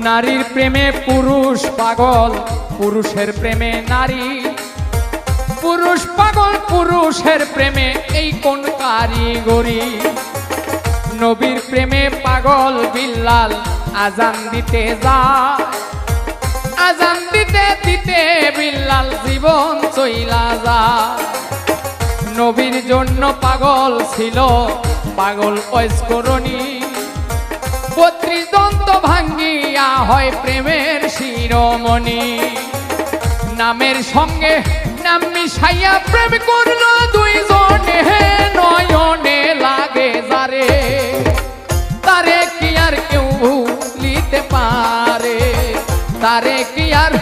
নারীর প্রেমে পুরুষ পাগল, পুরুষের প্রেমে নারী। পুরুষ পাগল পুরুষের প্রেমে, এই কোন কারিগরি। নবীর প্রেমে পাগল বিল্লাল, আজান দিতে যায়। আজান দিতে দিতে বিল্লাল জীবন চইলা যায়। নবীর জন্য পাগল ছিল পাগল ঐস্করণী। 32 দন্ত ভাঙ্গিয়া হয় প্রেমের শিরোমণি। নামের সঙ্গে নাম মিশাইয়া প্রেম করলো দুইজনে, নয়নে লাগে যারে, তারে কি আর কেউ ভুলিতে পারে, তারে কি আর